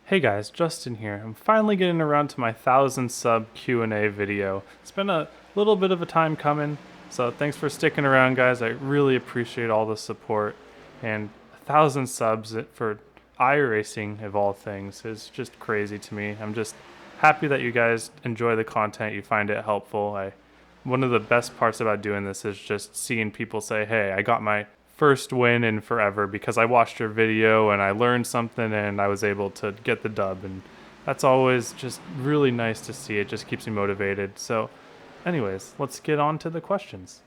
Hey guys, Justin here. I'm finally getting around to my 1,000 sub Q&A video. It's been a little bit of a time coming, so thanks for sticking around guys. I really appreciate all the support. And 1,000 subs for iRacing of all things is just crazy to me. I'm just happy that you guys enjoy the content, you find it helpful. One of the best parts about doing this is just seeing people say, hey, I got my first win in forever because I watched your video and I learned something and I was able to get the dub. And that's always just really nice to see. It just keeps me motivated. So, anyways, let's get on to the questions.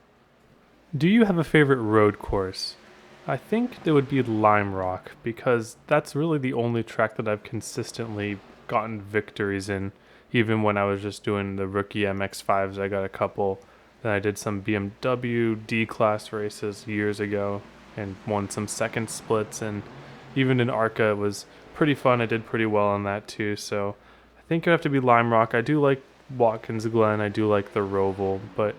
Do you have a favorite road course? I think it would be Lime Rock because that's really the only track that I've consistently gotten victories in. Even when I was just doing the rookie MX5s, I got a couple. Then I did some BMW D-Class races years ago and won some second splits. And even in Arca, it was pretty fun. I did pretty well on that too. So I think it'd have to be Lime Rock. I do like Watkins Glen. I do like the Roval. But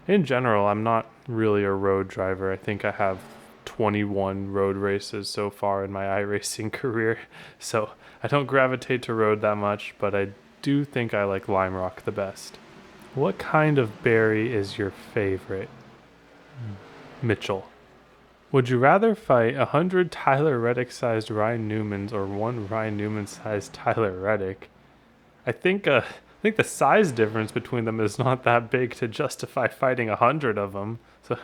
in general, I'm not really a road driver. I think I have 21 road races so far in my iRacing career. So I don't gravitate to road that much, but I do think I like Lime Rock the best. What kind of berry is your favorite? Mitchell. Would you rather fight 100 Tyler Reddick-sized Ryan Newmans or one Ryan Newman-sized Tyler Reddick? I think the size difference between them is not that big to justify fighting 100 of them. So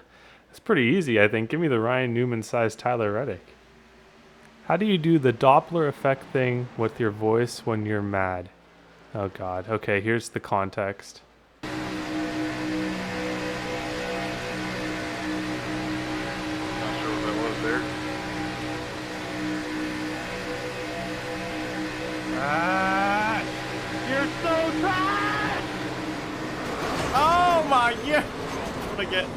it's pretty easy, I think. Give me the Ryan Newman-sized Tyler Reddick. How do you do the Doppler effect thing with your voice when you're mad? Oh god. Okay, here's the context. Not sure what that was there. Trash! You're so trash! Oh my god! What I get?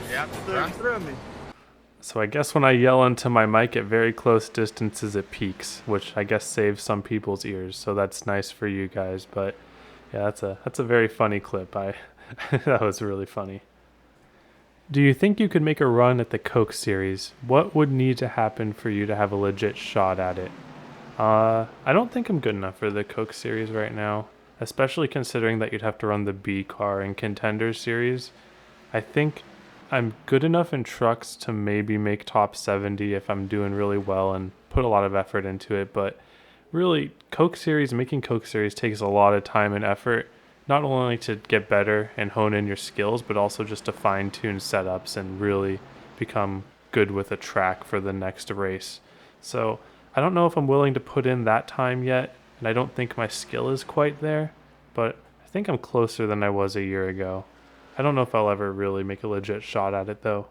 Yeah, Ran through me. So I guess when I yell into my mic at very close distances, it peaks, which I guess saves some people's ears. So that's nice for you guys. But yeah, that's a very funny clip. That was really funny. Do you think you could make a run at the Coke series? What would need to happen for you to have a legit shot at it? I don't think I'm good enough for the Coke series right now, especially considering that you'd have to run the B car and Contenders series. I think I'm good enough in trucks to maybe make top 70 if I'm doing really well and put a lot of effort into it, but really making Coke series takes a lot of time and effort, not only to get better and hone in your skills, but also just to fine tune setups and really become good with a track for the next race. So I don't know if I'm willing to put in that time yet, and I don't think my skill is quite there, but I think I'm closer than I was a year ago. I don't know if I'll ever really make a legit shot at it though.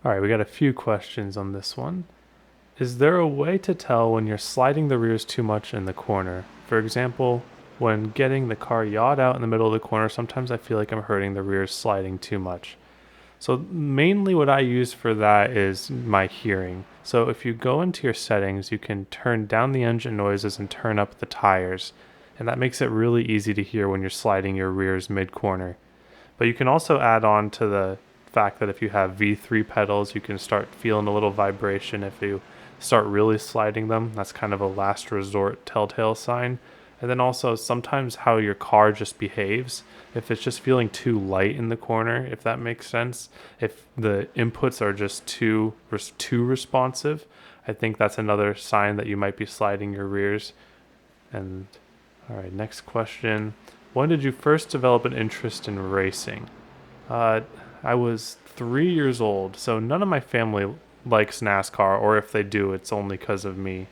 Alright, we got a few questions on this one. Is there a way to tell when you're sliding the rears too much in the corner? For example, when getting the car yawed out in the middle of the corner, sometimes I feel like I'm hurting the rears sliding too much. So mainly what I use for that is my hearing. So if you go into your settings, you can turn down the engine noises and turn up the tires. And that makes it really easy to hear when you're sliding your rears mid-corner. But you can also add on to the fact that if you have V3 pedals, you can start feeling a little vibration if you start really sliding them. That's kind of a last resort telltale sign. And then also sometimes how your car just behaves. If it's just feeling too light in the corner, if that makes sense. If the inputs are just too responsive, I think that's another sign that you might be sliding your rears. And all right, next question. When did you first develop an interest in racing? I was 3 years old, so none of my family likes NASCAR, or if they do, it's only because of me.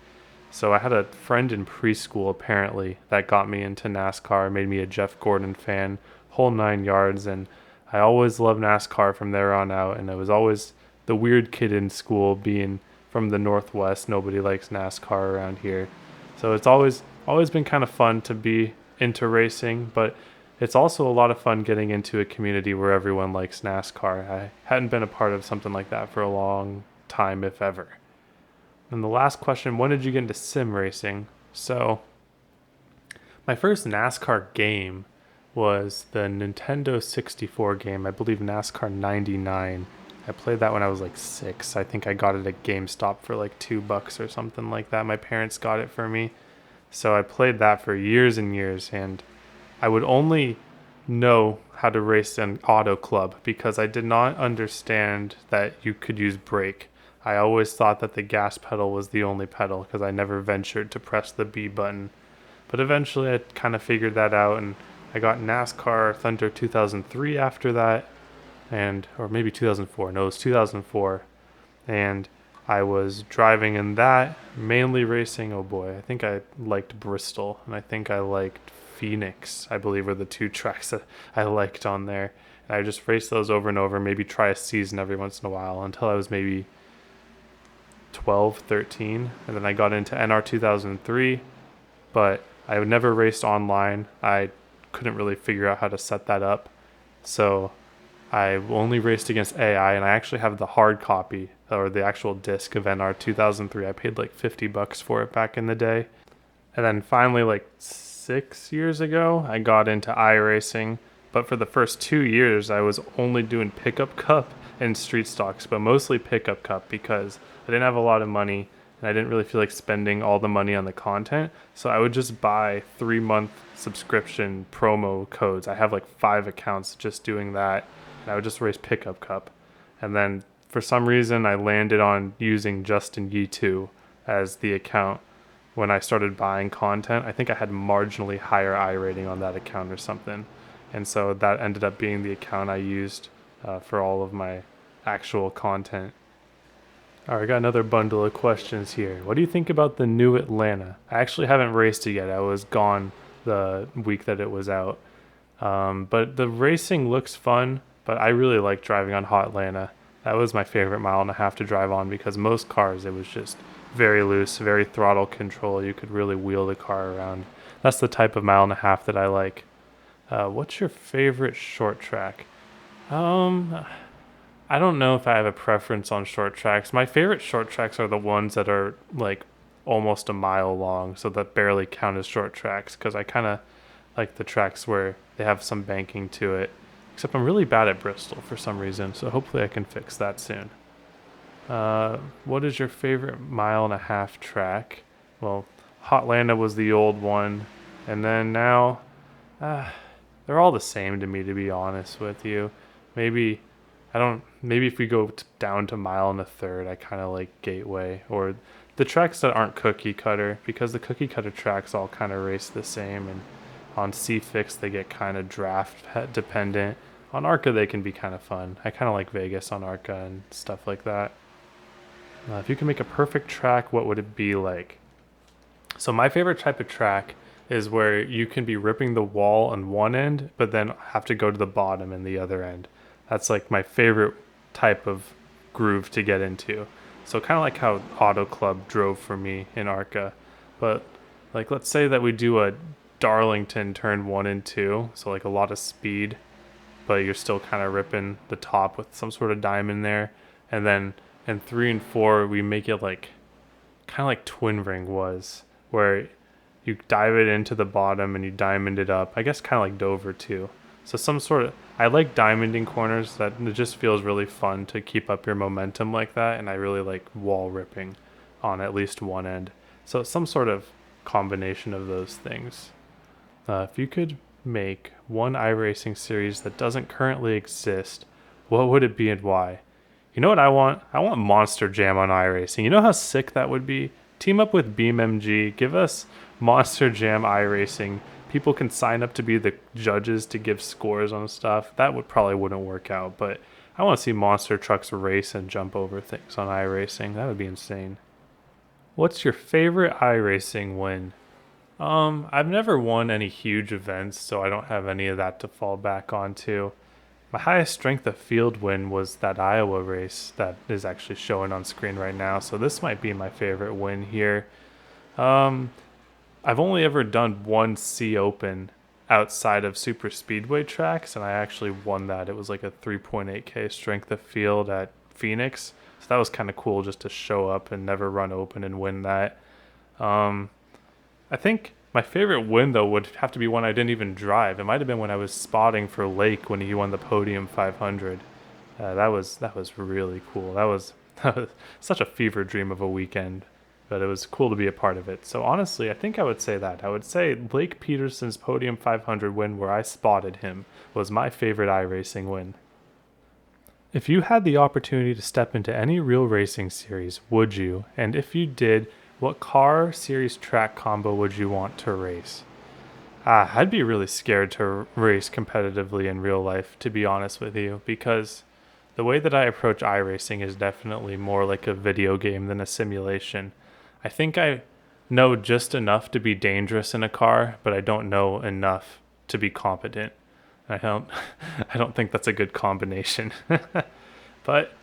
So I had a friend in preschool, apparently, that got me into NASCAR, made me a Jeff Gordon fan, whole 9 yards, and I always loved NASCAR from there on out, and I was always the weird kid in school, being from the Northwest. Nobody likes NASCAR around here. So it's always been kind of fun to be into racing, but it's also a lot of fun getting into a community where everyone likes NASCAR. I hadn't been a part of something like that for a long time, if ever. And the last question, when did you get into sim racing? So my first NASCAR game was the Nintendo 64 game, I believe NASCAR 99. I played that when I was like 6. I think I got it at GameStop for like $2 or something like that. My parents got it for me. So I played that for years and years, and I would only know how to race an auto club because I did not understand that you could use brake. I always thought that the gas pedal was the only pedal because I never ventured to press the B button. But eventually I kind of figured that out, and I got NASCAR Thunder 2003 after that, and or maybe 2004. No, it was 2004. And I was driving in that, mainly racing. Oh boy, I think I liked Bristol, and I think I liked Phoenix, I believe, were the two tracks that I liked on there. And I just raced those over and over, maybe try a season every once in a while until I was maybe 12, 13. And then I got into NR 2003, but I never raced online. I couldn't really figure out how to set that up. So I only raced against AI, and I actually have the hard copy or the actual disc of NR 2003. I paid like $50 for it back in the day. And then finally, like 6 years ago, I got into iRacing. But for the first 2 years, I was only doing pickup cup and street stocks, but mostly pickup cup because I didn't have a lot of money and I didn't really feel like spending all the money on the content. So I would just buy 3-month subscription promo codes. I have like 5 accounts just doing that. And I would just race pickup cup. And then for some reason, I landed on using Justin Yee-J as the account when I started buying content. I think I had marginally higher I rating on that account or something. And so that ended up being the account I used for all of my actual content. All right, I got another bundle of questions here. What do you think about the new Atlanta? I actually haven't raced it yet. I was gone the week that it was out. But the racing looks fun, but I really like driving on Hot Atlanta. That was my favorite mile and a half to drive on because most cars, it was just very loose, very throttle control. You could really wheel the car around. That's the type of mile and a half that I like. What's your favorite short track? I don't know if I have a preference on short tracks. My favorite short tracks are the ones that are like almost a mile long, so that barely count as short tracks because I kind of like the tracks where they have some banking to it. Except I'm really bad at Bristol for some reason, so hopefully I can fix that soon. What is your favorite mile and a half track? Well, Hotlanta was the old one, and then now, they're all the same to me, to be honest with you. Maybe if we go down to mile and a third, I kind of like Gateway or the tracks that aren't cookie cutter, because the cookie cutter tracks all kind of race the same, and on C-Fix they get kind of draft dependent. On Arca they can be kind of fun. I kind of like Vegas on Arca and stuff like that. If you could make a perfect track, what would it be like? So my favorite type of track is where you can be ripping the wall on one end, but then have to go to the bottom in the other end. That's like my favorite type of groove to get into. So kind of like how Auto Club drove for me in Arca. But like, let's say that we do a Darlington turn 1 and 2, so like a lot of speed, but you're still kind of ripping the top with some sort of diamond there. And then in 3 and 4, we make it like kind of like Twin Ring was, where you dive it into the bottom and you diamond it up. I guess kind of like Dover too. So some sort of, I like diamonding corners. That it just feels really fun to keep up your momentum like that. And I really like wall ripping on at least one end. So some sort of combination of those things. If you could make one iRacing series that doesn't currently exist, what would it be and why? You know what I want? I want Monster Jam on iRacing. You know how sick that would be? Team up with BeamMG. Give us Monster Jam iRacing. People can sign up to be the judges to give scores on stuff. That wouldn't work out, but I want to see monster trucks race and jump over things on iRacing. That would be insane. What's your favorite iRacing win? I've never won any huge events, so I don't have any of that to fall back onto. My highest strength of field win was that Iowa race that is actually showing on screen right now, so this might be my favorite win here. I've only ever done one C Open outside of super speedway tracks, and I actually won that. It was like a 3.8K strength of field at Phoenix, so that was kind of cool just to show up and never run open and win that. I think my favorite win, though, would have to be one I didn't even drive. It might have been when I was spotting for Lake when he won the Podium 500. That was really cool. That was such a fever dream of a weekend. but it was cool to be a part of it. So honestly, I think I would say that. I would say Blake Peterson's Podium 500 win where I spotted him was my favorite iRacing win. If you had the opportunity to step into any real racing series, would you? And if you did, what car, series, track combo would you want to race? I'd be really scared to race competitively in real life, to be honest with you, because the way that I approach iRacing is definitely more like a video game than a simulation. I think I know just enough to be dangerous in a car, but I don't know enough to be competent. I don't think that's a good combination. But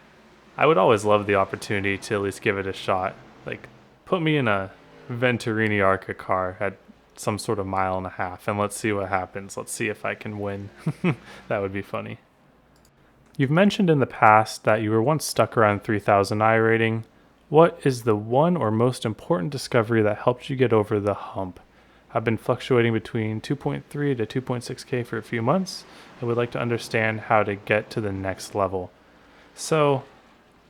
I would always love the opportunity to at least give it a shot. Like, put me in a Venturini Arca car at some sort of 1.5 miles, and let's see what happens. Let's see if I can win. That would be funny. You've mentioned in the past that you were once stuck around 3,000 I rating. What is the one or most important discovery that helped you get over the hump? I've been fluctuating between 2.3 to 2.6K for a few months and would like to understand how to get to the next level. So,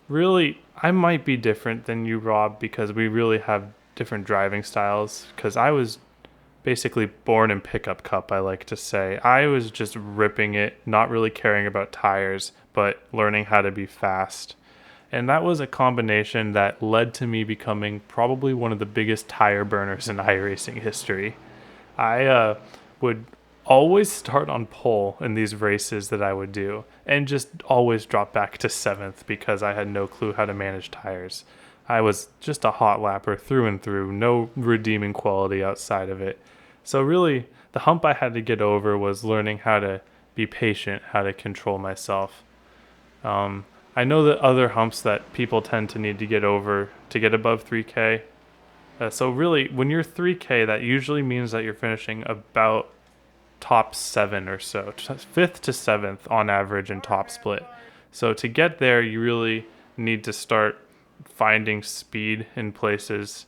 really, I might be different than you, Rob, because we really have different driving styles. Because I was basically born in pickup cup, I like to say. I was just ripping it, not really caring about tires, but learning how to be fast. And that was a combination that led to me becoming probably one of the biggest tire burners in iRacing history. I would always start on pole in these races that I would do and just always drop back to 7th because I had no clue how to manage tires. I was just a hot lapper through and through, no redeeming quality outside of it. So really, the hump I had to get over was learning how to be patient, how to control myself. I know that other humps that people tend to need to get over to get above 3K. So really, when you're 3K, that usually means that you're finishing about top 7 or so, 5th to 7th on average in top split. So to get there, you really need to start finding speed in places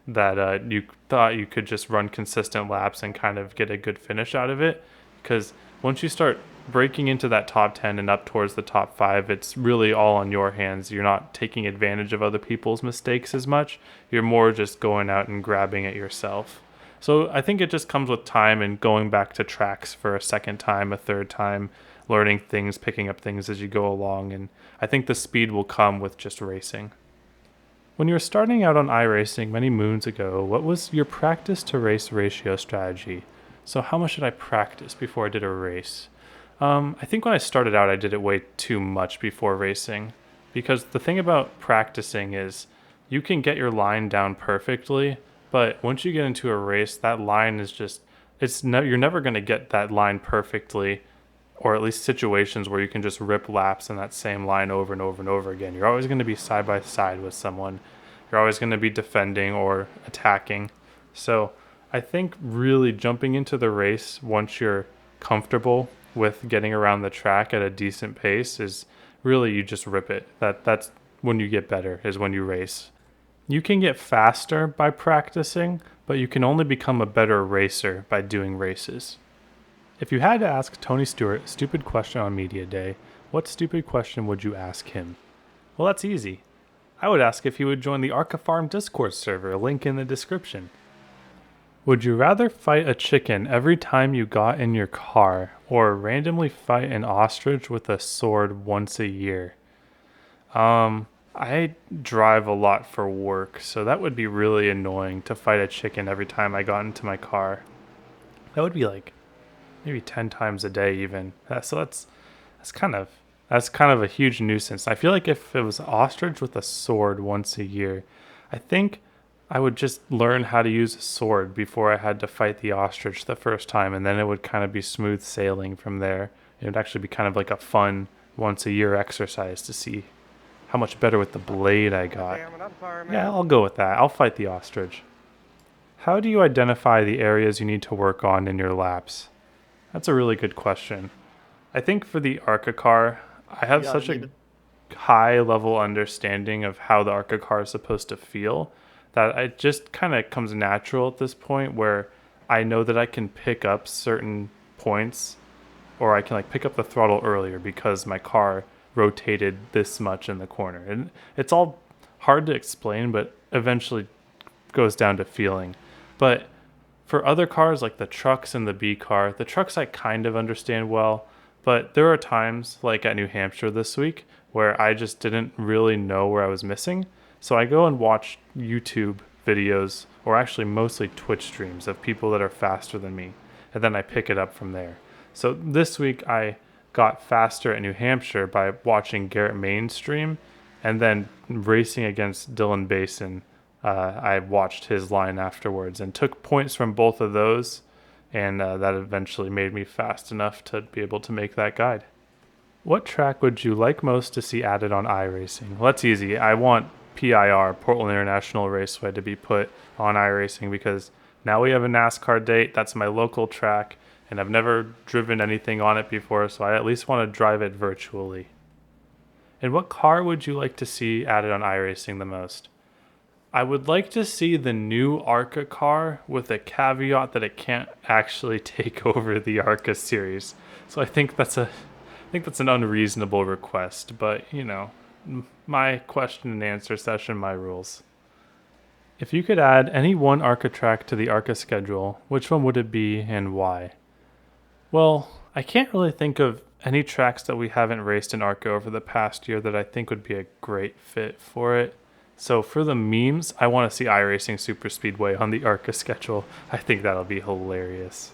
that you thought you could just run consistent laps and kind of get a good finish out of it. Because once you start breaking into that top 10 and up towards the top 5, it's really all on your hands. You're not taking advantage of other people's mistakes as much. You're more just going out and grabbing it yourself. So I think it just comes with time and going back to tracks for a second time, a third time, learning things, picking up things as you go along. And I think the speed will come with just racing. When you were starting out on iRacing many moons ago, what was your practice to race ratio strategy? So how much did I practice before I did a race? I think when I started out, I did it way too much before racing, because the thing about practicing is you can get your line down perfectly, but once you get into a race, that line is just, you're never going to get that line perfectly, or at least situations where you can just rip laps in that same line over and over and over again. You're always going to be side by side with someone. You're always going to be defending or attacking. So I think really jumping into the race once you're comfortable with getting around the track at a decent pace is really, you just rip it. That's when you get better, is when you race. You can get faster by practicing, but you can only become a better racer by doing races. If you had to ask Tony Stewart a stupid question on Media Day, what stupid question would you ask him? Well, that's easy. I would ask if he would join the Arca Farm Discord server, link in the description. Would you rather fight a chicken every time you got in your car, or randomly fight an ostrich with a sword once a year? I drive a lot for work, so that would be really annoying to fight a chicken every time I got into my car. That would be like maybe 10 times a day even. So that's kind of a huge nuisance. I feel like if it was ostrich with a sword once a year, I think I would just learn how to use a sword before I had to fight the ostrich the first time, and then it would kind of be smooth sailing from there. It would actually be kind of like a fun once a year exercise to see how much better with the blade I got. Yeah, I'll go with that. I'll fight the ostrich. How do you identify the areas you need to work on in your laps? That's a really good question. I think for the Arca car, I have such a high level understanding of how the Arca car is supposed to feel that it just kind of comes natural at this point, where I know that I can pick up certain points, or I can like pick up the throttle earlier because my car rotated this much in the corner. And it's all hard to explain, but eventually goes down to feeling. But for other cars like the trucks and the B car, the trucks I kind of understand well, but there are times like at New Hampshire this week where I just didn't really know where I was missing. So I go and watch YouTube videos, or actually mostly Twitch streams of people that are faster than me, and then I pick it up from there. So this week I got faster at New Hampshire by watching Garrett Main's stream, and then racing against Dylan Basin. I watched his line afterwards and took points from both of those, and that eventually made me fast enough to be able to make that guide. What track would you like most to see added on iRacing? Well, that's easy. I want PIR, Portland International Raceway, to be put on iRacing because now we have a NASCAR date. That's my local track, and I've never driven anything on it before, so I at least want to drive it virtually. And what car would you like to see added on iRacing the most? I would like to see the new Arca car with a caveat that it can't actually take over the Arca series. So I think that's an unreasonable request, but you know, my question and answer session, my rules. If you could add any one Arca track to the Arca schedule, which one would it be and why? Well, I can't really think of any tracks that we haven't raced in Arca over the past year that I think would be a great fit for it. So for the memes, I want to see iRacing Super Speedway on the Arca schedule. I think that'll be hilarious.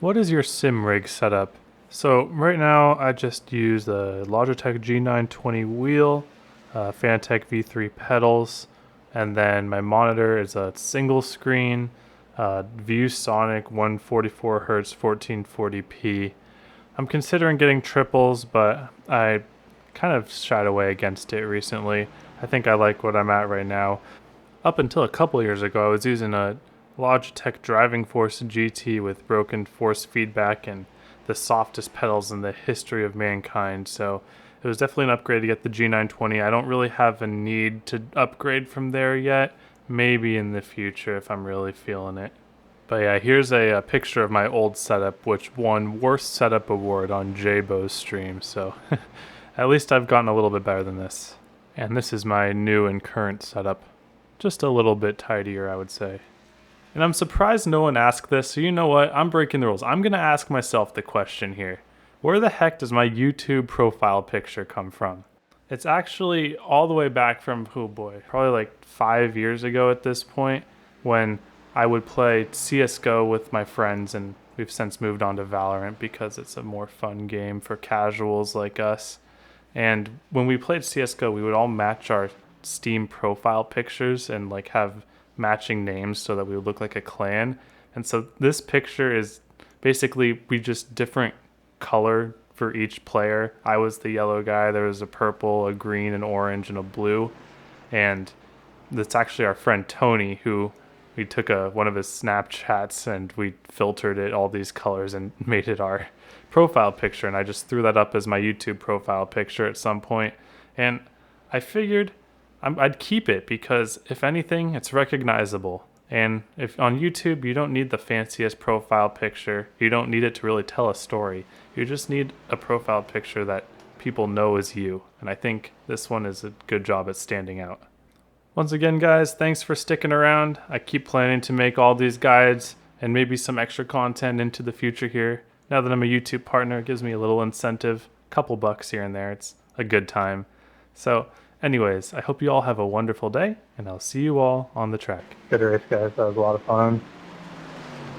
What is your sim rig setup? So right now I just use the Logitech G920 wheel, Fanatec V3 pedals, and then my monitor is a single screen, ViewSonic 144Hz 1440p. I'm considering getting triples, but I kind of shied away against it recently. I think I like what I'm at right now. Up until a couple years ago, I was using a Logitech Driving Force GT with broken force feedback and the softest pedals in the history of mankind, so it was definitely an upgrade to get the G920. I don't really have a need to upgrade from there yet. Maybe in the future if I'm really feeling it. But yeah, here's a picture of my old setup, which won Worst Setup Award on J-Bo's stream, so at least I've gotten a little bit better than this. And this is my new and current setup. Just a little bit tidier, I would say. And I'm surprised no one asked this, so you know what? I'm breaking the rules. I'm going to ask myself the question here. Where the heck does my YouTube profile picture come from? It's actually all the way back from, oh boy, probably like 5 years ago at this point, when I would play CSGO with my friends, and we've since moved on to Valorant because it's a more fun game for casuals like us. And when we played CSGO, we would all match our Steam profile pictures and like have matching names so that we would look like a clan. And so this picture is basically we just different color for each player. I was the yellow guy, there was a purple, a green, an orange, and a blue. And that's actually our friend Tony, who we took one of his Snapchats and we filtered it all these colors and made it our profile picture, and I just threw that up as my YouTube profile picture at some point, and I figured I'd keep it because if anything, it's recognizable. And if on YouTube, you don't need the fanciest profile picture, you don't need it to really tell a story, you just need a profile picture that people know is you, and I think this one is a good job at standing out. Once again, guys, thanks for sticking around. I keep planning to make all these guides and maybe some extra content into the future here. Now that I'm a YouTube partner, it gives me a little incentive, couple bucks here and there. It's a good time. So anyways, I hope you all have a wonderful day, and I'll see you all on the track. Good race, guys. That was a lot of fun.